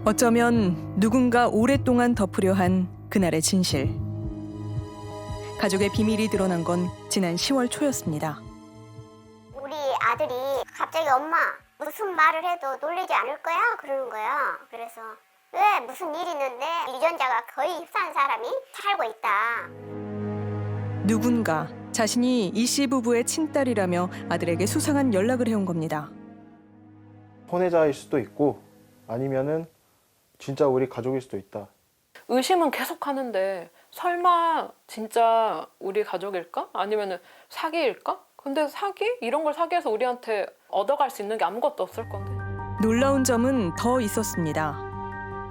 어쩌면 누군가 오랫동안 덮으려 한 그날의 진실. 가족의 비밀이 드러난 건 지난 10월 초였습니다. 우리 아들이 갑자기 엄마 무슨 말을 해도 놀리지 않을 거야? 그러는 거야. 그래서 왜 무슨 일이 있는데 유전자가 거의 흡사한 사람이 살고 있다. 누군가 자신이 이 씨 부부의 친딸이라며 아들에게 수상한 연락을 해온 겁니다. 혼외자일 수도 있고 아니면은 진짜 우리 가족일 수도 있다. 의심은 계속 하는데 설마 진짜 우리 가족일까? 아니면 사기일까? 근데 사기? 이런 걸 사기해서 우리한테 얻어갈 수 있는 게 아무것도 없을 건데. 놀라운 점은 더 있었습니다.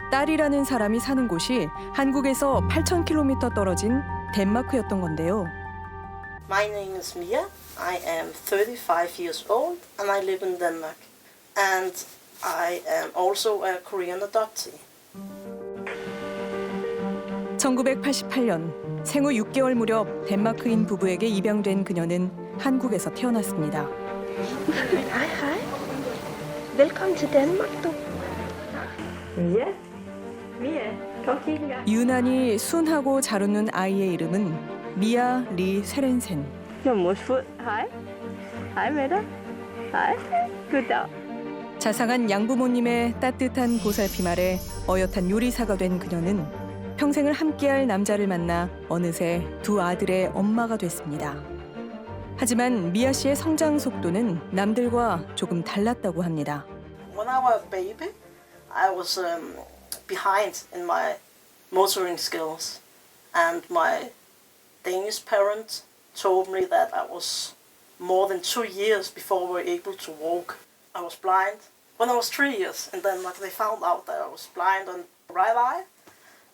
딸이라는 사람이 사는 곳이 한국에서 8,000km 떨어진 덴마크였던 건데요. My name is Mia. I am 35 years old and I live in Denmark. And I am also a Korean adoptee. 1988년 생후 6개월 무렵 덴마크인 부부에게 입양된 그녀는 한국에서 태어났습니다. Hej, hej. Velkommen til Danmark, du. Ja, Mia, kom kig engang. 유난히 순하고 잘 웃는 아이의 이름은 미아 리 세렌센. Jeg må få. Hej. Hej med dig. Hej. Goddag. 자상한 양부모님의 따뜻한 보살핌 아래 어엿한 요리사가 된 그녀는 평생을 함께할 남자를 만나 어느새 두 아들의 엄마가 됐습니다. 하지만 미아 씨의 성장 속도는 남들과 조금 달랐다고 합니다. When I was a baby, I was behind in my motoring skills. And my Danish parents told me that I was more than 2 years before we were able to walk. I was blind. When I was 3 years in Denmark, they found out that I was blind on the right eye.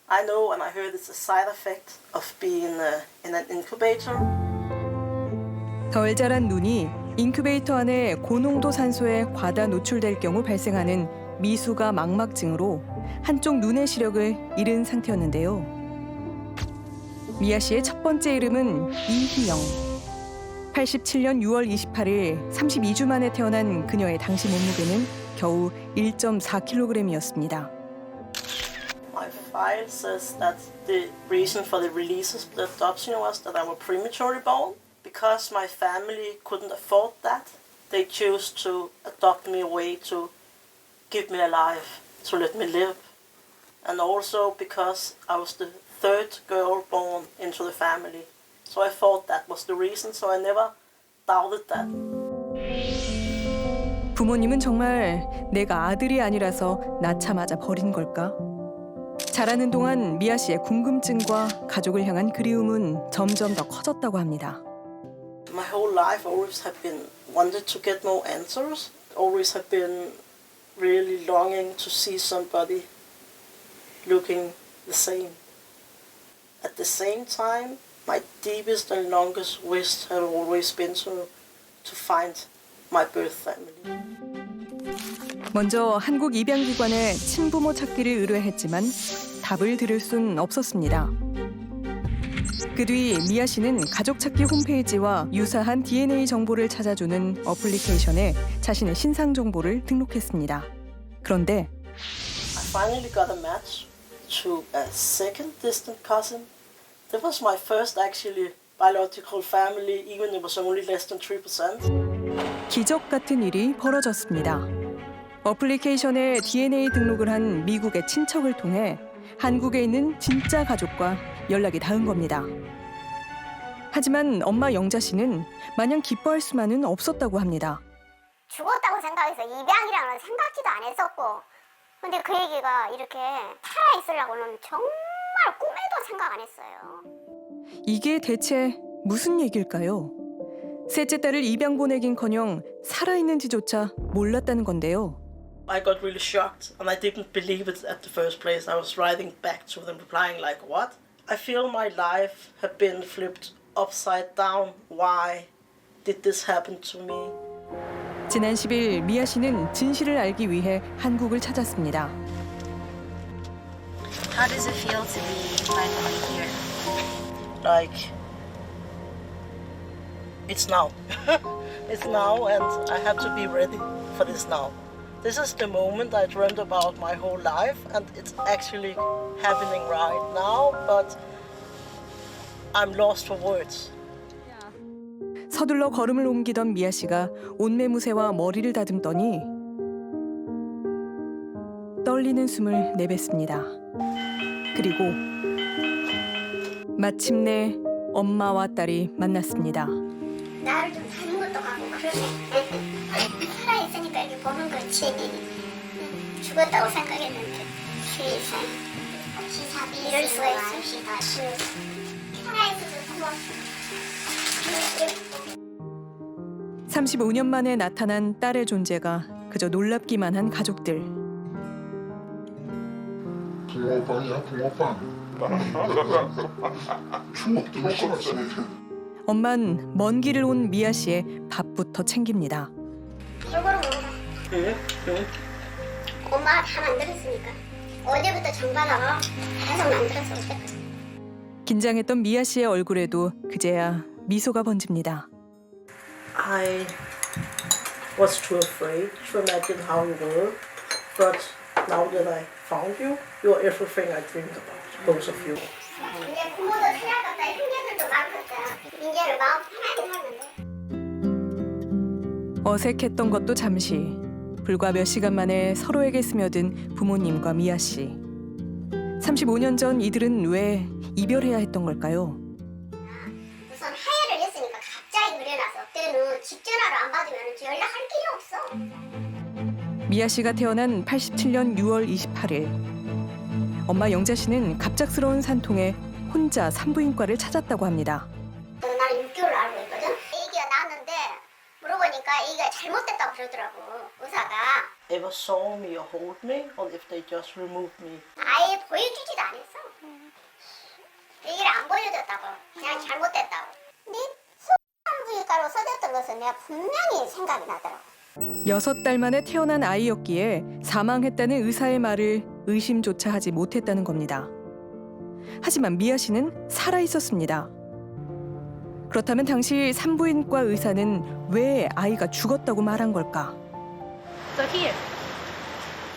I know and I heard it's a side effect of being in an incubator. 덜 자란 눈이 인큐베이터 안에 고농도 산소에 과다 노출될 경우 발생하는 미수가 망막증으로 한쪽 눈의 시력을 잃은 상태였는데요. 미아 씨의 첫 번째 이름은 이희영. 87년 6월 28일 32주 만에 태어난 그녀의 당시 몸무게는 겨우 1.4kg이었습니다. My file says that the reason for the release of the adoption was that I was prematurely born. Because my family couldn't afford that, they chose to adopt me away to keep me alive, to let me live. And also because I was the third girl born into the family. So I thought that was the reason, so I never doubted that. 부모님은 정말 내가 아들이 아니라서 낳자마자 버린 걸까? 자라는 동안 미아 씨의 궁금증과 가족을 향한 그리움은 점점 더 커졌다고 합니다. My whole life always have been wanted to get more answers. Always have been really longing to see somebody looking the same. At the same time, my deepest and longest wish had always been to find my birth family. 먼저 한국 입양기관에 친부모 찾기를 의뢰했지만 답을 들을 순 없었습니다. 그 뒤 미아 씨는 가족 찾기 홈페이지와 유사한 DNA 정보를 찾아주는 어플리케이션에 자신의 신상 정보를 등록했습니다. 그런데 I finally got a match to a second distant cousin. That was my first actually biological family, even it was only less than 3%. 기적 같은 일이 벌어졌습니다. 어플리케이션에 DNA 등록을 한 미국의 친척을 통해 한국에 있는 진짜 가족과 연락이 닿은 겁니다. 하지만 엄마 영자 씨는 마냥 기뻐할 수만은 없었다고 합니다. 죽었다고 생각해서 입양이라는 생각지도 안 했었고, 근데 그 얘기가 이렇게 살아있으려고는 정말 꿈에도 생각 안 했어요. 이게 대체 무슨 얘기일까요? 셋째 딸을 입양 보내긴커녕 살아있는지조차 몰랐다는 건데요. I got really shocked and I didn't believe it at the first place. I was writing back to them replying like, what? I feel my life had been flipped upside down. Why did this happen to me? 지난 10일 미아 씨는 진실을 알기 위해 한국을 찾았습니다. How does it feel to be finally here? Like, it's now. It's now and I have to be ready for this now. This is the moment I dreamt about my whole life, and it's actually happening right now, but I'm lost for words. 서둘러 걸음을 옮기던 미아 씨가 옷매무새와 머리를 다듬더니 떨리는 숨을 내뱉습니다. 그리고 마침내 엄마와 딸이 만났습니다. 나를 좀 사는 것도 같고 그러네. 살아있으니까 이렇게 보는 거지. 죽었다고 생각했는데 세상에 이럴 수가 있어. 살아있어서 고맙다. 35년 만에 나타난 딸의 존재가 그저 놀랍기만 한 가족들. 붕어빵이야, 붕어빵. 주먹같이. 엄만 먼 길을 온 미아 씨의 밥부터 챙깁니다. 골고루 먹어. 엄마가 다 만들었으니까. 어제부터 장바다가 계속 만들어서 어제까지. 긴장했던 미아 씨의 얼굴에도 그제야 미소가 번집니다. I was too afraid to imagine how you were, but now that I found you, you're everything I dreamed about, both of you. 이제 부모도 찾아갔다, 형제들도 많았다. 이제는 마음 편하게 하는데. 어색했던 것도 잠시. 불과 몇 시간 만에 서로에게 스며든 부모님과 미아 씨. 35년 전 이들은 왜 이별해야 했던 걸까요? 우선 하야를 했으니까 갑자기 그려놔서 그때는 집 전화로 안 받으면 연락할 길이 없어. 미아 씨가 태어난 87년 6월 28일. 엄마 영자 씨는 갑작스러운 산통에 혼자 산부인과를 찾았다고 합니다. 나는 6개월 알고 있거든. 애기가 낳았는데 물어보니까 애기가 잘못됐다고 그러더라고 의사가. Ever saw me or hold me, or if they just removed me? 아예 보여주지도 않았어. 애기를 안 보여줬다고. 그냥 잘못됐다고. 근데 산부인과로 써졌던 것은 내가 분명히 생각이 나더라고. 6달 만에 태어난 아이였기에 사망했다는 의사의 말을 의심조차 하지 못했다는 겁니다. 하지만 미아 씨는 살아 있었습니다. 그렇다면 당시 산부인과 의사는 왜 아이가 죽었다고 말한 걸까? So here.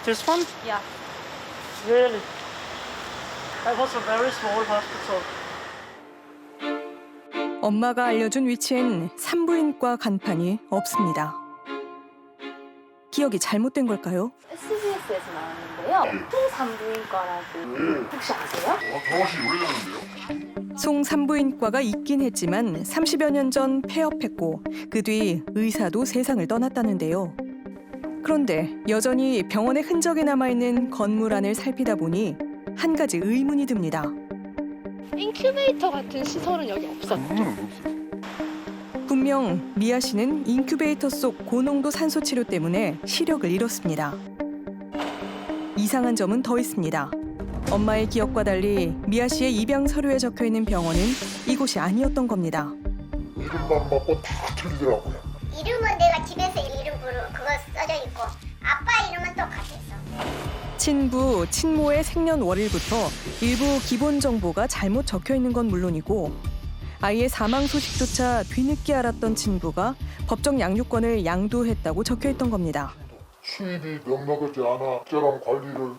This one? Yeah. Really? That was a very small hospital. 엄마가 알려준 위치엔 산부인과 간판이 없습니다. 기억이 잘못된 걸까요? SBS에서 나왔는데요. 송산부인과라고 혹시 아세요? 정확히 오래됐는데요? 송산부인과가 있긴 했지만 30여 년 전 폐업했고 그 뒤 의사도 세상을 떠났다는데요. 그런데 여전히 병원의 흔적이 남아있는 건물 안을 살피다 보니 한 가지 의문이 듭니다. 인큐베이터 같은 시설은 여기 없었죠? 분명 미아 씨는 인큐베이터 속 고농도 산소 치료 때문에 시력을 잃었습니다. 이상한 점은 더 있습니다. 엄마의 기억과 달리 미아 씨의 입양 서류에 적혀있는 병원은 이곳이 아니었던 겁니다. 이름만 맞고 다 틀리더라고요. 이름은 내가 집에서 이름 부르 그거 써져 있고 아빠 이름은 똑같았어. 친부, 친모의 생년월일부터 일부 기본 정보가 잘못 적혀있는 건 물론이고 아이의 사망 소식조차 뒤늦게 알았던 친부가 법정 양육권을 양도했다고 적혀있던 겁니다. 수입이 명확하지 않아 적절한 관리를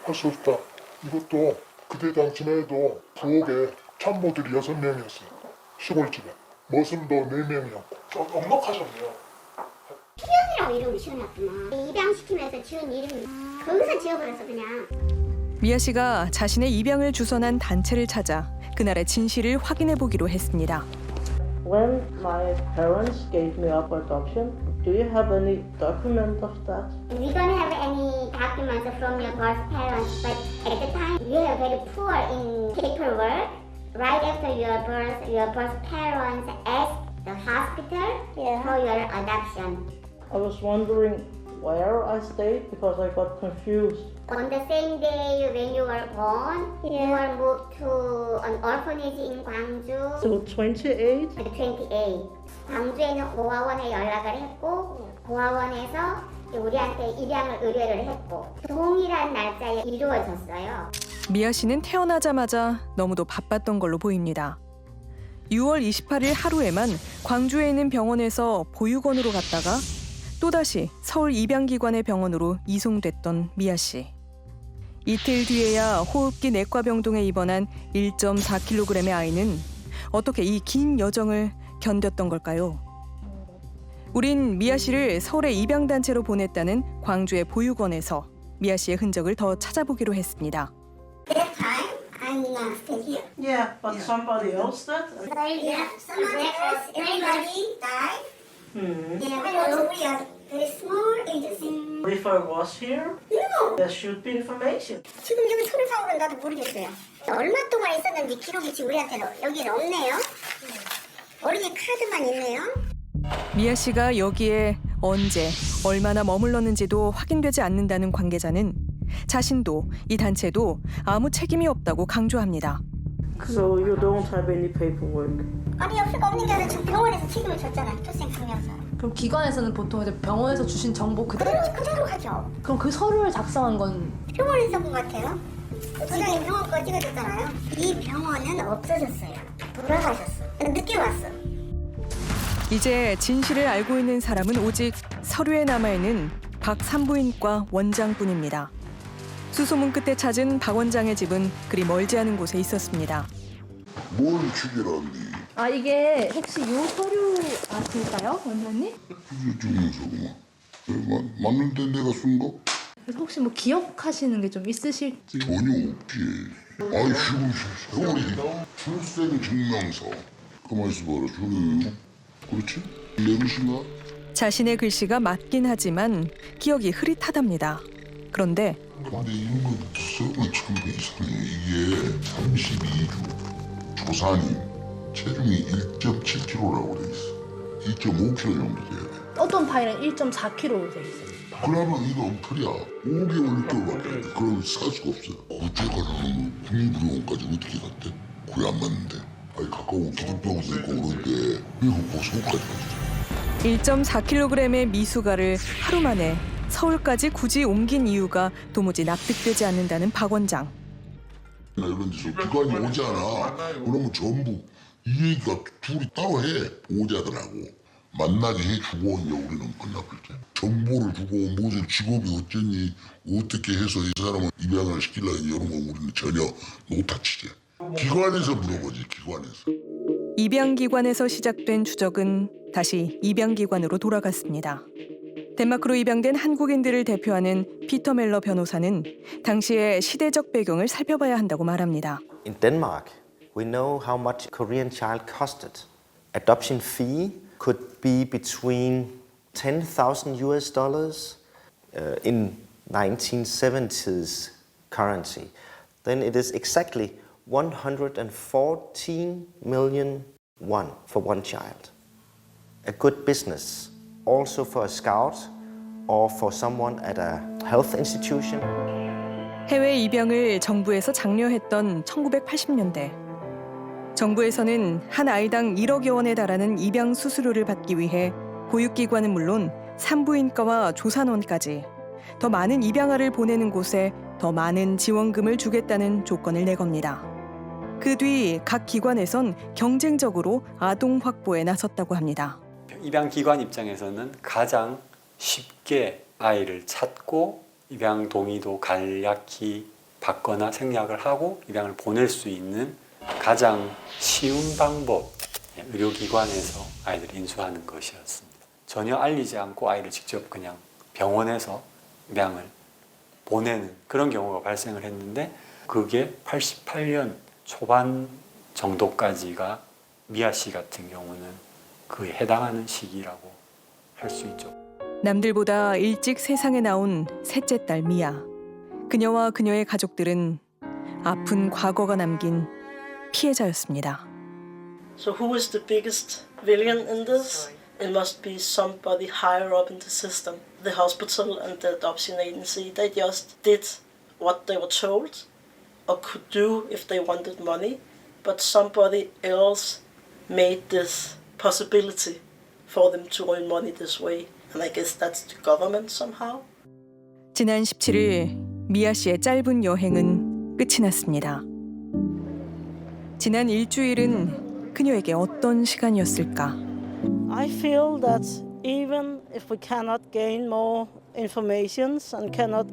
할 수 없다. 이것도 그때 당시만 해도 부엌에 참모들이 6명이었어요. 시골집에. 머슴도 4명이었고. 넉넉하셨네요. 희연이라고 이름을 지어놨구만. 입양시키면서 지은 이름이 거기서 지어버려서 그냥. 미아 씨가 자신의 입양을 주선한 단체를 찾아 그날의 진실을 확인해 보기로 했습니다. When my parents gave me up for adoption, do you have any document of that? We don't have any documents from your birth parents, but at the time you are very poor in paperwork. Right after your birth parents asked the hospital for your adoption. I was wondering where I stayed because I got confused. On the same day when you were born, you were moved to an orphanage in Gwangju. So 28? 28. 광주에는 고아원에 연락을 했고 고아원에서 우리한테 입양을 의뢰를 했고 동일한 날짜에 이루어졌어요. 미아 씨는 태어나자마자 너무도 바빴던 걸로 보입니다. 6월 28일 하루에만 광주에 있는 병원에서 보육원으로 갔다가 또다시 서울 입양기관의 병원으로 이송됐던 미아 씨. 이틀 뒤에야 호흡기 내과병동에 입원한 1.4kg의 아이는 어떻게 이 긴 여정을 견뎠던 걸까요? 우린 미아 씨를 서울의 입양단체로 보냈다는 광주의 보육원에서 미아 씨의 흔적을 더 찾아보기로 했습니다. That time, I'm not still here. Yeah, but somebody else did. Yeah, somebody else, everybody died. Yeah, I know we are very small agency. If I was here, No, there should be information. 지금 여기 서울사고는 나도 모르겠어요. 얼마 동안 있었는지 기록이 지금 우리한테는 여기는 없네요. 어린이 카드만 있네요. 미아 씨가 여기에 언제, 얼마나 머물렀는지도 확인되지 않는다는 관계자는 자신도 이 단체도 아무 책임이 없다고 강조합니다. So you don't have any paperwork. 아니 없을 거 없는 게 아니라 지금 병원에서 책임을 졌잖아요. 출생증명서. 그럼 기관에서는 보통 이제 병원에서 주신 정보 그대로 그대로 가죠. 그럼 그 서류를 작성한 건 병원에서 본 것 같아요. 도장이 병원 거 찍어줬잖아요. 이 병원은 없어졌어요. 돌아가셨어. 늦게 왔어. 이제 진실을 알고 있는 사람은 오직 서류에 남아있는 박 산부인과 원장뿐입니다. 수소문 끝에 찾은 박 원장의 집은 그리 멀지 않은 곳에 있었습니다. 뭘 죽이라니? 아 이게 혹시 요 서류 아실까요, 원장님? 주증서구만. 맞는데 내가 쓴 거? 그래서 혹시 뭐 기억하시는 게 좀 있으실지? 전혀 없지. 아이 지금 세월이 출생증명서. 가만 있어봐라. 저는 그렇지? 내 글씨인가? 자신의 글씨가 맞긴 하지만 기억이 흐릿하답니다. 그런데 근데 이런 거 써는 참 이상해. 이게 32주 조산이 체중이 1.7kg라고 돼 있어. 2.5kg 정도 돼야 돼. 어떤 파일은 1.4kg로 돼 있어요. 그러면 이거 엉터리야. 5개월 6개월밖에 안 돼. 그러면 살 수가 없어요. 어째 가려면 국립의료원까지 어떻게 갔대? 그게 안 맞는데. 아니 가까운 기독병원도 있고 그런데 미국 보서까지 갔지. 1.4kg의 미수가를 하루 만에 서울까지 굳이 옮긴 이유가 도무지 납득되지 않는다는 박 원장. 이런 데서 기관이 오잖아. 그러면 전부 이 얘기가 둘이 따로 해. 보호자들하고. 만나게 해주고 이제 우리는 끝났을 때. 정보를 주고 무슨 직업이 어쩌니 어떻게 해서 이 사람을 입양을 시키려니 이런 거 우리는 전혀 노타치지. 기관에서 물어보지 기관에서. 입양기관에서 시작된 추적은 다시 입양기관으로 돌아갔습니다. 덴마크로 입양된 한국인들을 대표하는 피터 멜러 변호사는 당시의 시대적 배경을 살펴봐야 한다고 말합니다. In Denmark, we know how much Korean child costed. Adoption fee could be between $10,000 in 1970s currency. Then it is exactly 114 million won for one child. A good business, also for a scout or for someone at a health institution. 해외 입양을 정부에서 장려했던 1980년대. 정부에서는 한 아이당 1억여 원에 달하는 입양 수수료를 받기 위해 보육기관은 물론 산부인과와 조산원까지 더 많은 입양아를 보내는 곳에 더 많은 지원금을 주겠다는 조건을 내겁니다. 그 뒤 각 기관에선 경쟁적으로 아동 확보에 나섰다고 합니다. 입양기관 입장에서는 가장 쉽게 아이를 찾고 입양 동의도 간략히 받거나 생략을 하고 입양을 보낼 수 있는 가장 쉬운 방법, 의료기관에서 아이들을 인수하는 것이었습니다. 전혀 알리지 않고 아이를 직접 그냥 병원에서 입양을 보내는 그런 경우가 발생을 했는데 그게 88년 초반 정도까지가 미아 씨 같은 경우는 그에 해당하는 시기라고 할 수 있죠. 남들보다 일찍 세상에 나온 셋째 딸 미아. 그녀와 그녀의 가족들은 아픈 과거가 남긴 피해자였습니다. So who is the biggest villain in this? It must be somebody higher up in the system. The hospital and the adoption agency, they just did what they were told or could do if they wanted money, but somebody else made this possibility for them to earn money this way. And I guess that's the government somehow. 지난 17일 미아 씨의 짧은 여행은 끝이 났습니다. 지난 일주일은 그녀에게 어떤 시간이었을까? I feel that Even if we cannot gain more information and cannot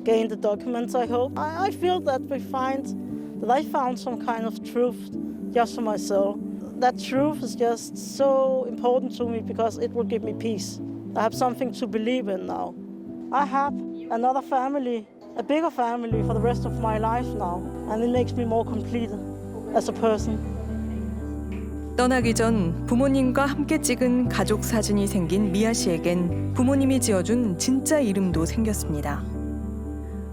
gain the documents, I hope, I feel that I found some kind of truth just for myself. That truth is just so important to me because it will give me peace. I have something to believe in now. I have another family, a bigger family for the rest of my life now, and it makes me more complete as a person. 떠나기 전 부모님과 함께 찍은 가족 사진이 생긴 미아 씨에겐 부모님이 지어준 진짜 이름도 생겼습니다.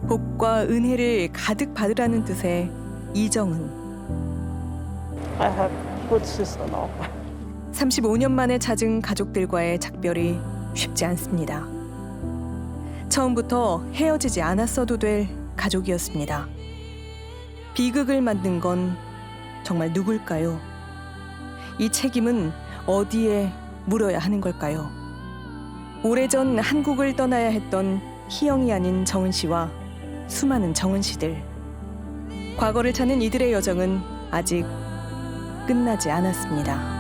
복과 은혜를 가득 받으라는 뜻의 이정은. I have good sister now. 35년 만에 찾은 가족들과의 작별이 쉽지 않습니다. 처음부터 헤어지지 않았어도 될 가족이었습니다. 비극을 만든 건 정말 누굴까요? 이 책임은 어디에 물어야 하는 걸까요? 오래전 한국을 떠나야 했던 희영이 아닌 정은 씨와 수많은 정은 씨들. 과거를 찾는 이들의 여정은 아직 끝나지 않았습니다.